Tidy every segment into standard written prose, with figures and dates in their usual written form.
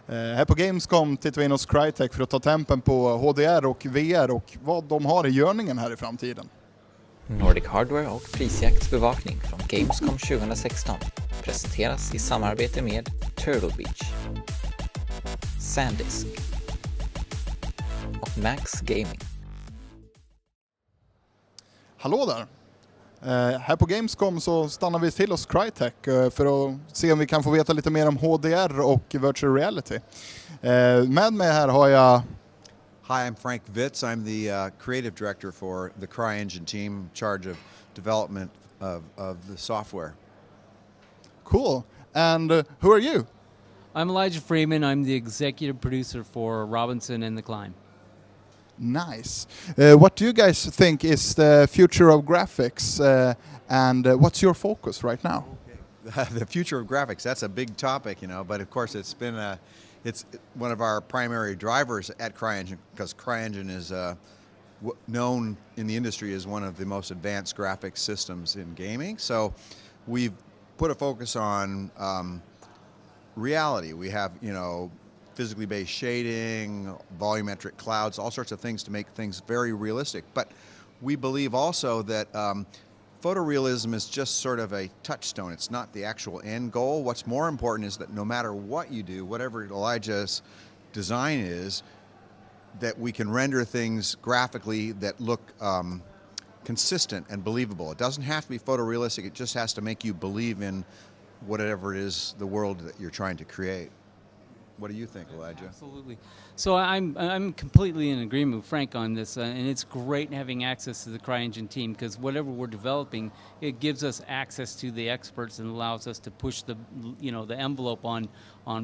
Här på Gamescom tittar vi in hos Crytek för att ta tempen på HDR och VR och vad de har i görningen här i framtiden. Nordic Hardware och prisjaktsbevakning från Gamescom 2016 presenteras i samarbete med Turtle Beach, SanDisk och Max Gaming. Hallå där! Här på Gamescom så stannar vi till hos Crytek för att se om vi kan få veta lite mer om HDR och virtual reality. Med mig här har jag... Hi, I'm Frank Vitz. I'm the creative director for the Cryengine team, in charge of development of the software. Cool. And who are you? I'm Elijah Freeman. I'm the executive producer for Robinson and the Climb. Nice. What do you guys think is the future of graphics and what's your focus right now? The future of graphics, that's a big topic, you know, but of course it's one of our primary drivers at Cryengine, because Cryengine is known in the industry as one of the most advanced graphics systems in gaming. So we've put a focus on reality. We have, you know, physically based shading, volumetric clouds, all sorts of things to make things very realistic. But we believe also that photorealism is just sort of a touchstone. It's not the actual end goal. What's more important is that no matter what you do, whatever Elijah's design is, that we can render things graphically that look consistent and believable. It doesn't have to be photorealistic. It just has to make you believe in whatever it is, the world that you're trying to create. What do you think, Elijah? Absolutely. So I'm completely in agreement with Frank on this, and it's great having access to the Cryengine team, because whatever we're developing, it gives us access to the experts and allows us to push the envelope on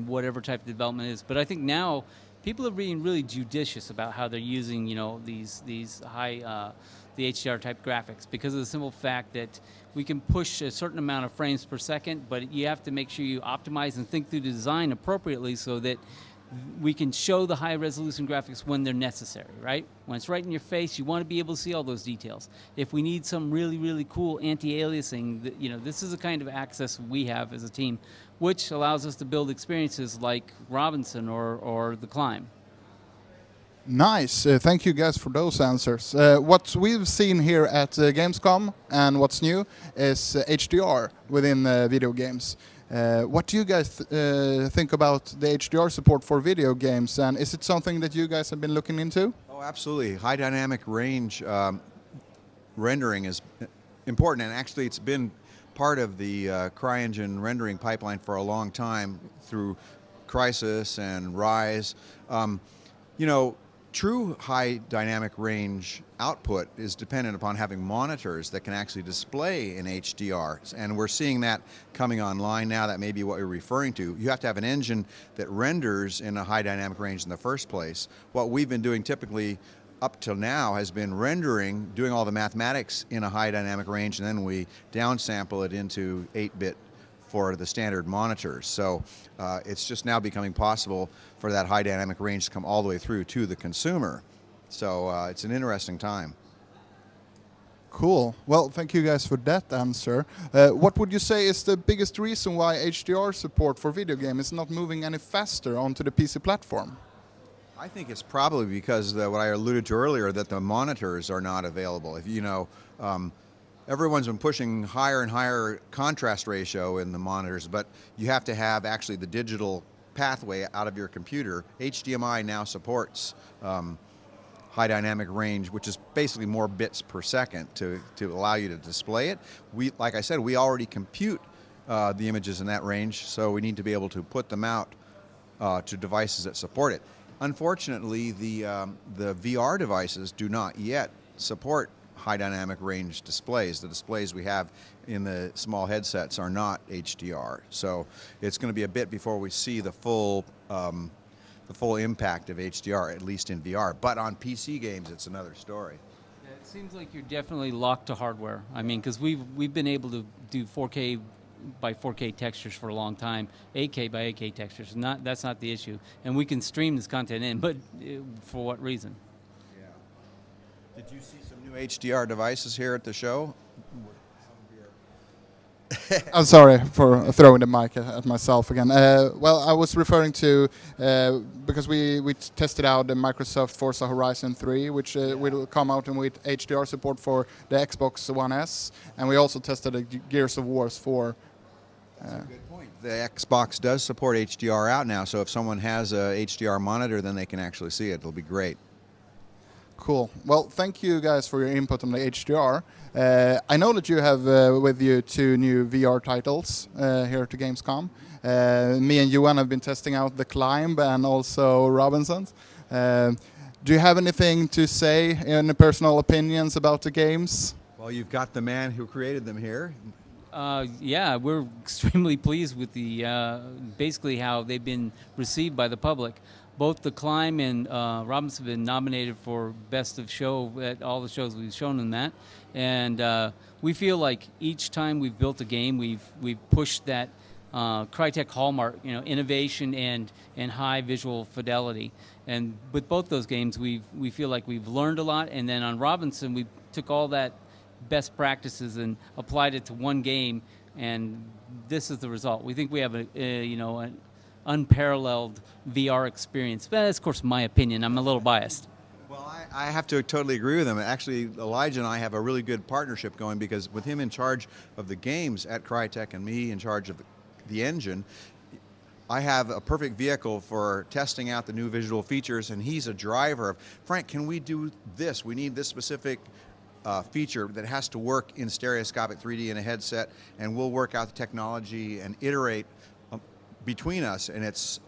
whatever type of development is. But I think now people are being really judicious about how they're using these high the HDR type graphics, because of the simple fact that we can push a certain amount of frames per second, but you have to make sure you optimize and think through the design appropriately so that we can show the high resolution graphics when they're necessary, right? When it's right in your face, you want to be able to see all those details. If we need some really, really cool anti-aliasing, this is the kind of access we have as a team, which allows us to build experiences like Robinson or The Climb. Nice. Thank you guys for those answers. What we've seen here at Gamescom and what's new is HDR within video games. What do you guys think about the HDR support for video games, and is it something that you guys have been looking into? Oh, absolutely. High dynamic range rendering is important, and actually it's been part of the Cryengine rendering pipeline for a long time through Crysis and Rise. True high dynamic range output is dependent upon having monitors that can actually display in HDR, and we're seeing that coming online now. That may be what you're referring to. You have to have an engine that renders in a high dynamic range in the first place. What we've been doing typically up till now has been rendering, doing all the mathematics in a high dynamic range, and then we downsample it into 8-bit for the standard monitors. So it's just now becoming possible for that high dynamic range to come all the way through to the consumer. So it's an interesting time. Cool. Well, thank you guys for that answer. What would you say is the biggest reason why HDR support for video game is not moving any faster onto the PC platform? I think it's probably because what I alluded to earlier, that the monitors are not available. If everyone's been pushing higher and higher contrast ratio in the monitors, but you have to have actually the digital pathway out of your computer. HDMI now supports high dynamic range, which is basically more bits per second to allow you to display it. Like I said, we already compute the images in that range, so we need to be able to put them out to devices that support it. Unfortunately, the VR devices do not yet support high dynamic range displays. The displays we have in the small headsets are not HDR, so it's going to be a bit before we see the full impact of HDR, at least in VR. But on PC games, it's another story. Yeah, it seems like you're definitely locked to hardware. I mean, because we've been able to do 4K by 4K textures for a long time, 8K by 8K textures. That's not the issue, and we can stream this content in. But for what reason? Yeah. Did you see some new HDR devices here at the show? I'm sorry for throwing the mic at myself again. Well, I was referring to because we tested out the Microsoft Forza Horizon 3, which will come out with HDR support for the Xbox One S, and we also tested the Gears of War 4. That's a good point. The Xbox does support HDR out now, so if someone has a HDR monitor, then they can actually see it. It'll be great. Cool. Well, thank you guys for your input on the HDR. I know that you have with you 2 new VR titles here at the Gamescom. Me and Johan have been testing out The Climb and also Robinsons. Do you have anything to say, any personal opinions about the games? Well, you've got the man who created them here. Yeah, we're extremely pleased with the basically how they've been received by the public. Both The Climb and Robinson have been nominated for Best of Show at all the shows we've shown them that, and we feel like each time we've built a game, we've pushed that Crytek hallmark, innovation and high visual fidelity. And with both those games, we feel like we've learned a lot. And then on Robinson, we took all that best practices and applied it to one game, and this is the result. We think we have an unparalleled VR experience. But that's, of course, my opinion. I'm a little biased. Well, I have to totally agree with him. Actually, Elijah and I have a really good partnership going, because with him in charge of the games at Crytek and me in charge of the engine, I have a perfect vehicle for testing out the new visual features, and he's a driver of, Frank, can we do this? We need this specific feature that has to work in stereoscopic 3D in a headset, and we'll work out the technology and iterate between us, and it's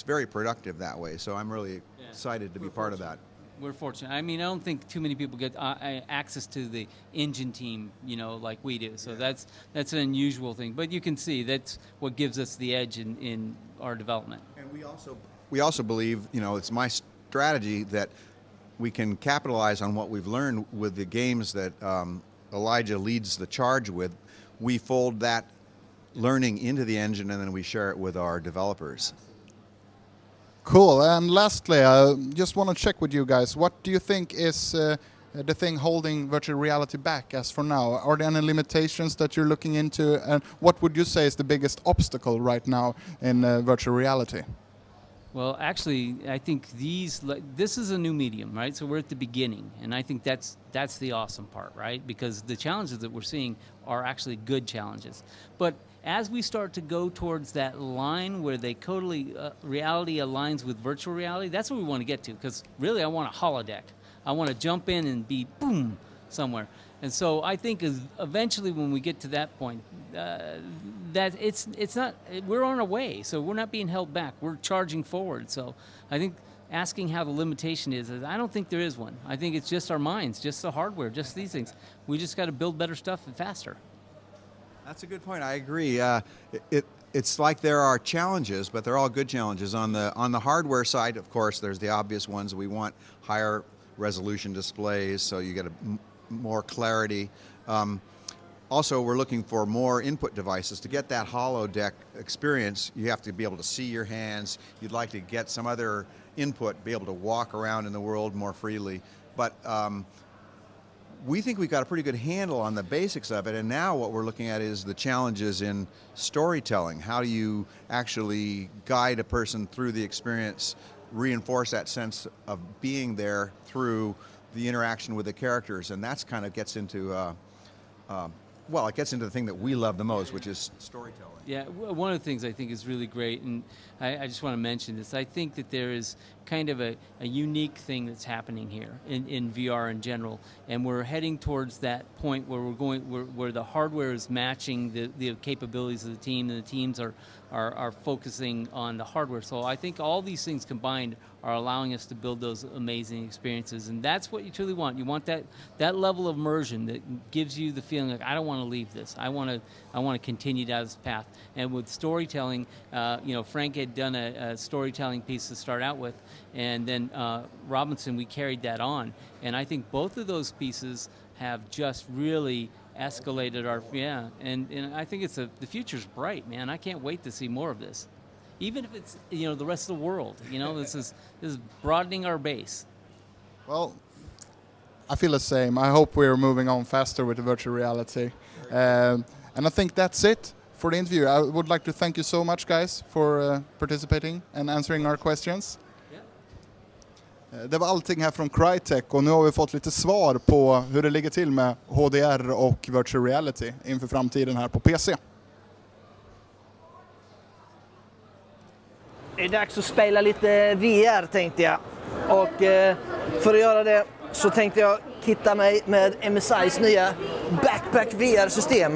very productive that way. So I'm really excited to be part of that. We're fortunate. I mean, I don't think too many people get access to the engine team, like we do. So that's an unusual thing. But you can see that's what gives us the edge in our development. And we also believe, it's my strategy that we can capitalize on what we've learned with the games that Elijah leads the charge with. We fold that learning into the engine, and then we share it with our developers. Cool. And lastly, I just want to check with you guys. What do you think is the thing holding virtual reality back as for now? Are there any limitations that you're looking into? And what would you say is the biggest obstacle right now in virtual reality? Well, actually, I think this is a new medium, right? So we're at the beginning, and I think that's the awesome part, right? Because the challenges that we're seeing are actually good challenges. But as we start to go towards that line where they totally reality aligns with virtual reality, that's what we want to get to. Because really, I want a holodeck. I want to jump in and be boom somewhere. And so I think eventually when we get to that point, that it's not, we're on our way. So we're not being held back. We're charging forward. So I think asking how the limitation is I don't think there is one. I think it's just our minds, just the hardware, just these things. We just got to build better stuff and faster. That's a good point. I agree. It's like there are challenges, but they're all good challenges. On the hardware side, of course, there's the obvious ones. We want higher resolution displays, so you get more clarity. Also, we're looking for more input devices. To get that holodeck experience, you have to be able to see your hands. You'd like to get some other input, be able to walk around in the world more freely. But we think we've got a pretty good handle on the basics of it, and now what we're looking at is the challenges in storytelling. How do you actually guide a person through the experience, reinforce that sense of being there through the interaction with the characters? And that's kind of gets into, it gets into the thing that we love the most, which is storytelling. Yeah, one of the things I think is really great, and I just want to mention this, I think that there is kind of a unique thing that's happening here in VR in general, and we're heading towards that point where where the hardware is matching the capabilities of the team, and the teams are focusing on the hardware. So I think all these things combined are allowing us to build those amazing experiences, and that's what you truly want. You want that level of immersion that gives you the feeling like, I don't want to leave this. I want to continue down this path. And with storytelling, Frank had done a storytelling piece to start out with, and then Robinson, we carried that on. And I think both of those pieces have just really escalated our, and I think the future's bright, man. I can't wait to see more of this. Even if it's, the rest of the world, this is broadening our base. Well, I feel the same. I hope we're moving on faster with the virtual reality. And I think that's it for the interview. I would like to thank you so much, guys, for participating and answering our questions. Det var allting här från Crytek, och nu har vi fått lite svar på hur det ligger till med HDR och virtual reality inför framtiden här på PC. Det är dags att spela lite VR, tänkte jag. Och för att göra det så tänkte jag kitta mig med MSIs nya Backpack VR-system.